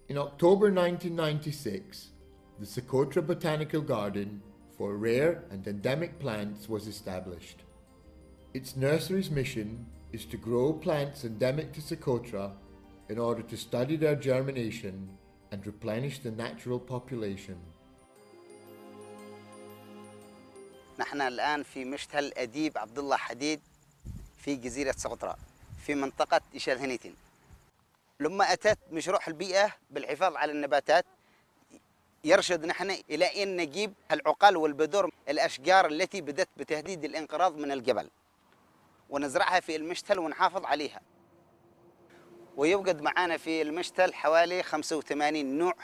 In October 1996, the Socotra Botanical Garden for rare and endemic plants was established. Its nursery's mission is to grow plants endemic to Socotra in order to study their germination and replenish the natural population. نحن الآن في مشتل الأديب عبد الله حديد في جزيرة سقطرى في منطقة إشال هنيتين. لما أتت مشروع البيئة بالحفاظ على النباتات يرشد نحن إلى أن نجيب العقال والبذور الأشجار التي بدت بتهديد الانقراض من الجبل ونزرعها في المشتل ونحافظ عليها. ويوجد معنا في المشتل حوالي 85 نوع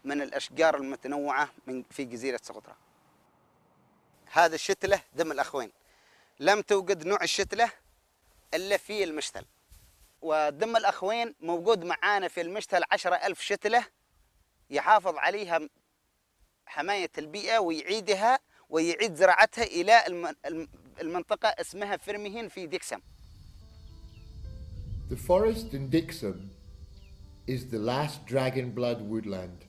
من الأشجار المتنوعة في جزيرة سقطرى. هذا الشتلة دم الأخوين، لم توجد نوع الشتلة إلا في المشتل، ودم الأخوين موجود معانا في المشتل 10,000 شتلة يحافظ عليها حماية البيئة ويعيدها ويعيد زراعتها إلى المنطقة اسمها فرمهين في ديكسم. The forest in Dixon is the last dragon blood woodland.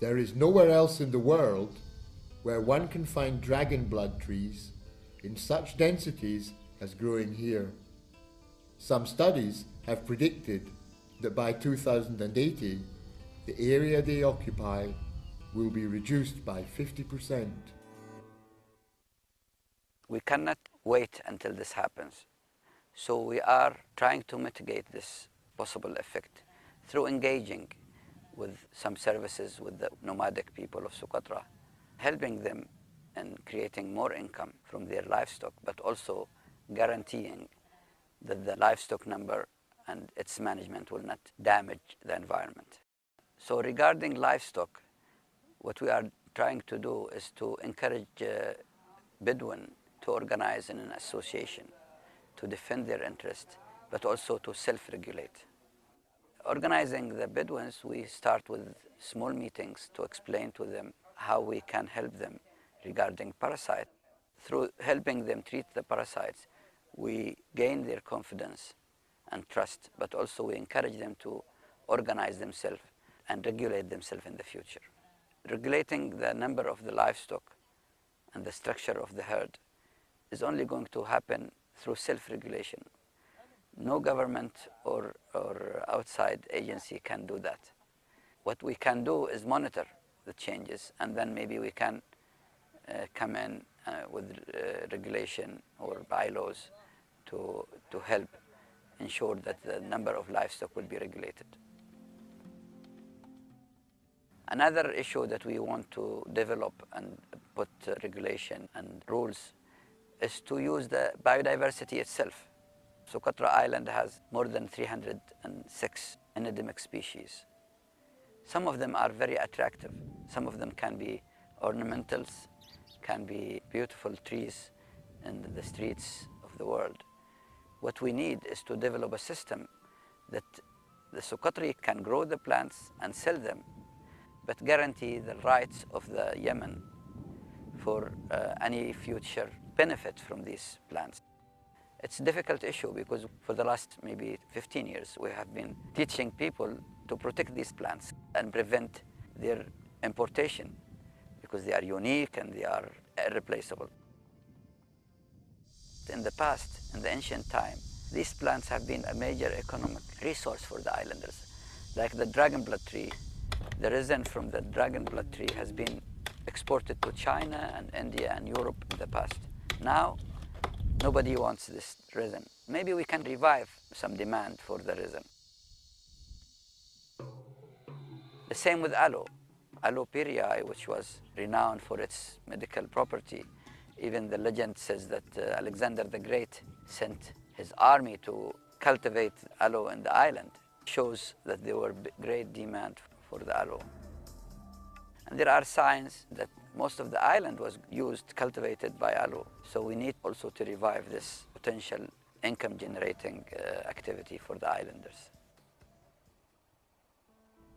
There is nowhere else in the world where one can find dragon blood trees in such densities as growing here. Some studies have predicted that by 2080, the area they occupy will be reduced by 50%. We cannot wait until this happens. So we are trying to mitigate this possible effect through engaging with some services with the nomadic people of Socotra, helping them in creating more income from their livestock, but also guaranteeing that the livestock number and its management will not damage the environment. So regarding livestock, what we are trying to do is to encourage Bedouin to organize in an association to defend their interest, but also to self-regulate. Organizing the Bedouins, we start with small meetings to explain to them how we can help them regarding parasites. Through helping them treat the parasites, we gain their confidence and trust, but also we encourage them to organize themselves and regulate themselves in the future. Regulating the number of the livestock and the structure of the herd is only going to happen through self-regulation. No government or outside agency can do that. What we can do is monitor the changes, and then maybe we can come in with regulation or bylaws to help ensure that the number of livestock will be regulated. Another issue that we want to develop and put regulation and rules is to use the biodiversity itself. Socotra Island has more than 306 endemic species. Some of them are very attractive. Some of them can be ornamentals, can be beautiful trees in the streets of the world. What we need is to develop a system that the Socotri can grow the plants and sell them, but guarantee the rights of the Yemen for any future benefit from these plants. It's a difficult issue because for the last maybe 15 years, we have been teaching people to protect these plants and prevent their importation because they are unique and they are irreplaceable. In the past, in the ancient time, these plants have been a major economic resource for the islanders. Like the dragon blood tree, the resin from the dragon blood tree has been exported to China and India and Europe in the past. Now, nobody wants this resin. Maybe we can revive some demand for the resin. The same with aloe. Aloe perii, which was renowned for its medical property. Even the legend says that Alexander the Great sent his army to cultivate aloe in the island. Shows that there were great demand for the aloe. And there are signs that most of the island was cultivated by aloe. So we need also to revive this potential income-generating activity for the islanders.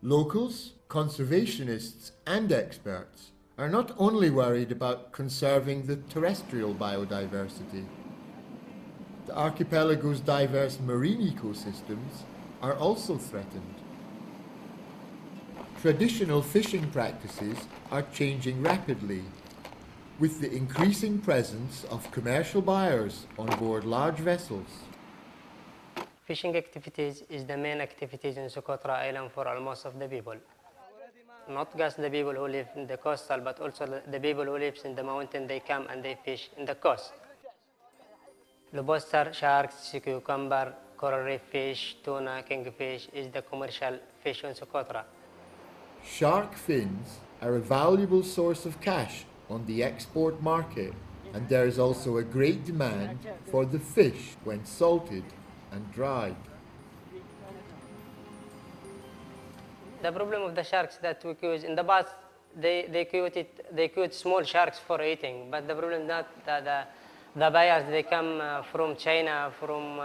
Locals, conservationists and experts are not only worried about conserving the terrestrial biodiversity. The archipelago's diverse marine ecosystems are also threatened. Traditional fishing practices are changing rapidly, with the increasing presence of commercial buyers on board large vessels. Fishing activities is the main activities in Socotra Island for almost of the people. Not just the people who live in the coastal, but also the people who live in the mountain, they come and they fish in the coast. Lobster, sharks, cucumber, coral reef fish, tuna, kingfish is the commercial fish in Socotra. Shark fins are a valuable source of cash on the export market, and there is also a great demand for the fish when salted and dried. The problem of the sharks that we caught in the past, they caught small sharks for eating, but the problem is not that the buyers, they come from China, from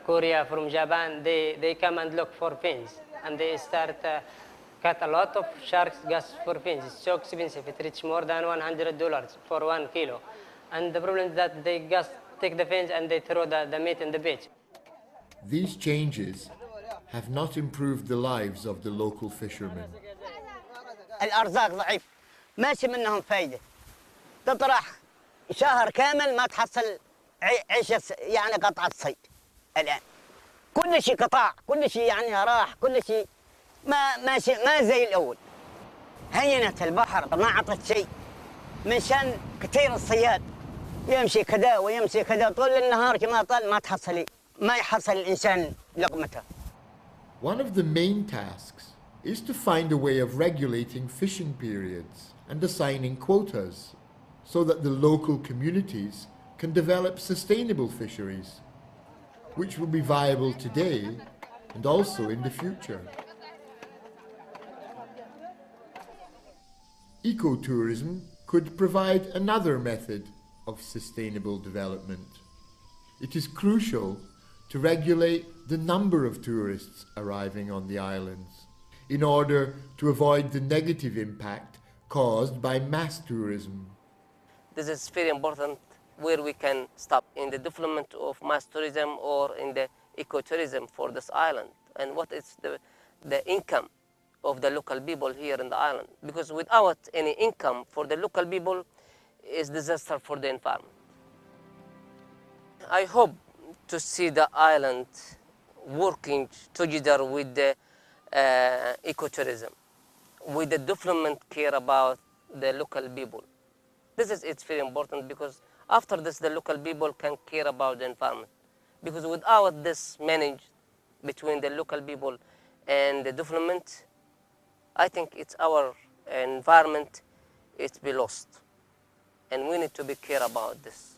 Korea, from Japan, they come and look for fins, and they start cut a lot of sharks just for fins. It's so expensive, it reaches more than $100 for 1 kilo. And the problem is that they just take the fins and they throw the meat in the beach. These changes have not improved the lives of the local fishermen. الأرزاق ضعيف ماشي منهم فايدة تطرح شهر كامل ما تحصل عيشة يعني قطعة صيد الآن كل شيء قطاع كل شيء يعني راح كل شيء ما زي الأول هينت البحر ما عطت شيء من شان كثير الصياد يمشي كذا ويمشي كذا طول النهار كما طال ما تحصل ما يحصل الإنسان لقمته. One of the main tasks is to find a way of regulating fishing periods and assigning quotas so that the local communities can develop sustainable fisheries, which will be viable today and also in the future. Ecotourism could provide another method of sustainable development. It is crucial to regulate the number of tourists arriving on the islands in order to avoid the negative impact caused by mass tourism. This is very important where we can stop in the development of mass tourism or in the ecotourism for this island, and what is the income of the local people here in the island, because without any income for the local people is disaster for the environment. I hope to see the island working together with the ecotourism, with the development care about the local people. It's very important because after this the local people can care about the environment, because without this managed between the local people and the development, I think it's our environment, it's be lost, and we need to be care about this.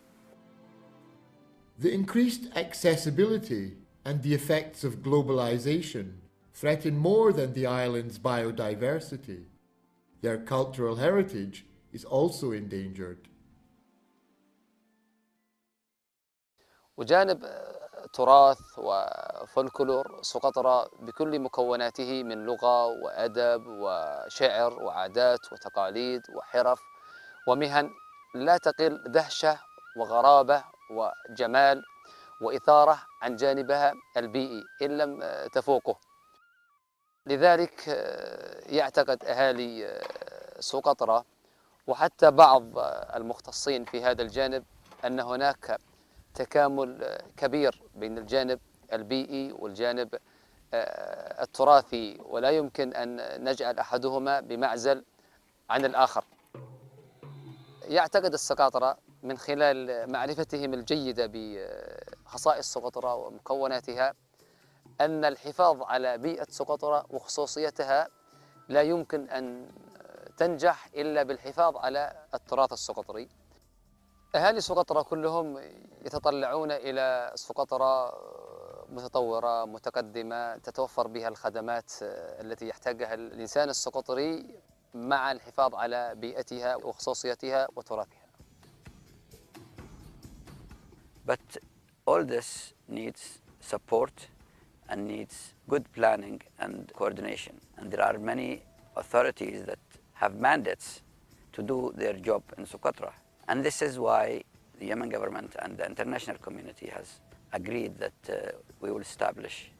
The increased accessibility and the effects of globalization threaten more than the island's biodiversity. Their cultural heritage is also endangered. وجانب تراث وفولكلور سقطرى بكل مكوناته من لغة وأدب وشعر وعادات وتقاليد وحرف ومهن لا تقل دهشة وغرابة وجمال وإثارة عن جانبها البيئي إن لم تفوقه. لذلك يعتقد أهالي سقطرى وحتى بعض المختصين في هذا الجانب أن هناك تكامل كبير بين الجانب البيئي والجانب التراثي، ولا يمكن أن نجعل أحدهما بمعزل عن الآخر. يعتقد السقاطرة من خلال معرفتهم الجيدة بخصائص سقطرى ومكوناتها أن الحفاظ على بيئة سقطرى وخصوصيتها لا يمكن أن تنجح إلا بالحفاظ على التراث السقطري. أهالي سقطرى كلهم يتطلعون إلى سقطرى متطورة متقدمة تتوفر بها الخدمات التي يحتاجها الإنسان السقطري مع الحفاظ على بيئتها وخصوصيتها وتراثها. But all this needs support and needs good planning and coordination. And there are many authorities that have mandates to do their job in Socotra. And this is why the Yemen government and the international community has agreed that we will establish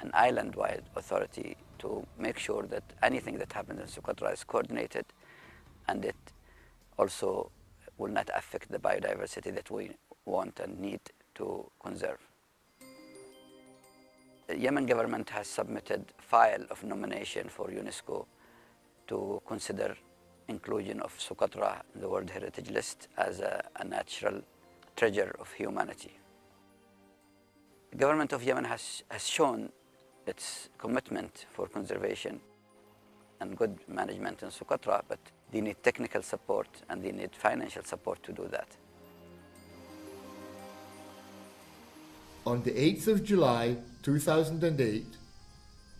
an island-wide authority to make sure that anything that happens in Socotra is coordinated, and it also will not affect the biodiversity that we want and need to conserve. The Yemen government has submitted a file of nomination for UNESCO to consider inclusion of Socotra in the World Heritage List as a natural treasure of humanity. The government of Yemen has shown its commitment for conservation and good management in Socotra, but they need technical support and they need financial support to do that. On the 8th of July 2008,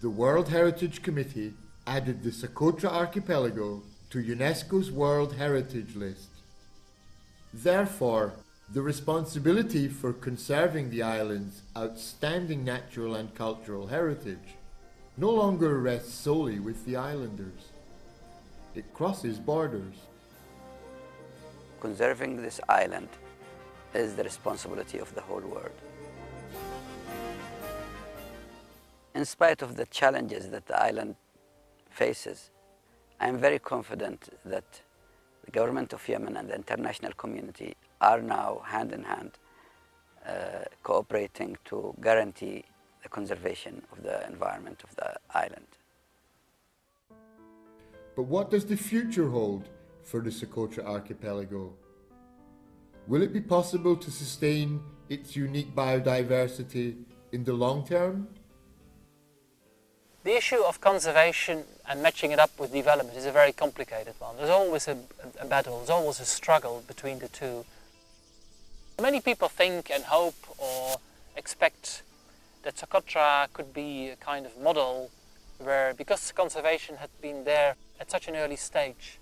the World Heritage Committee added the Socotra Archipelago to UNESCO's World Heritage List. Therefore, the responsibility for conserving the island's outstanding natural and cultural heritage no longer rests solely with the islanders. It crosses borders. Conserving this island is the responsibility of the whole world. In spite of the challenges that the island faces, I am very confident that the government of Yemen and the international community are now hand in hand cooperating to guarantee the conservation of the environment of the island. But what does the future hold for the Socotra Archipelago? Will it be possible to sustain its unique biodiversity in the long term? The issue of conservation and matching it up with development is a very complicated one. There's always a battle, there's always a struggle between the two. Many people think and hope or expect that Socotra could be a kind of model where, because conservation had been there at such an early stage,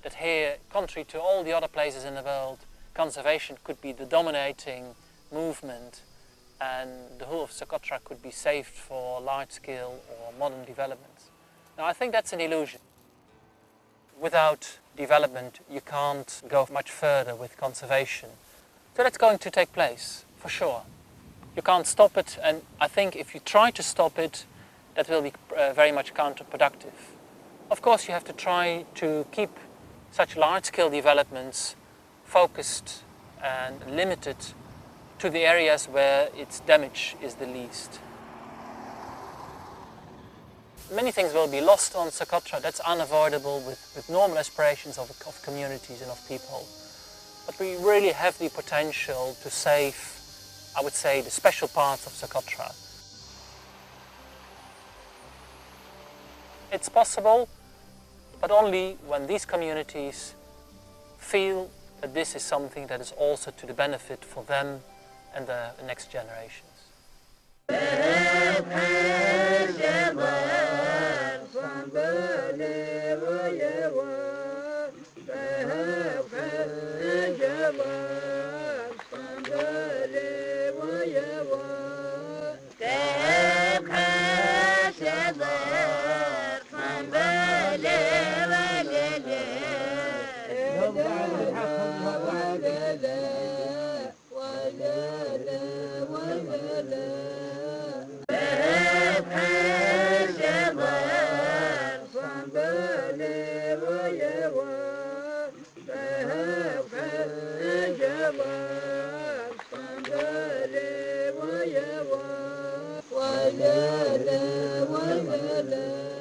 that here, contrary to all the other places in the world, conservation could be the dominating movement and the whole of Socotra could be saved for large-scale or modern developments. Now, I think that's an illusion. Without development, you can't go much further with conservation. So that's going to take place, for sure. You can't stop it, and I think if you try to stop it, that will be very much counterproductive. Of course, you have to try to keep such large-scale developments focused and limited to the areas where its damage is the least. Many things will be lost on Socotra, that's unavoidable with normal aspirations of communities and of people. But we really have the potential to save, I would say, the special parts of Socotra. It's possible, but only when these communities feel that this is something that is also to the benefit for them and the next generations. ولا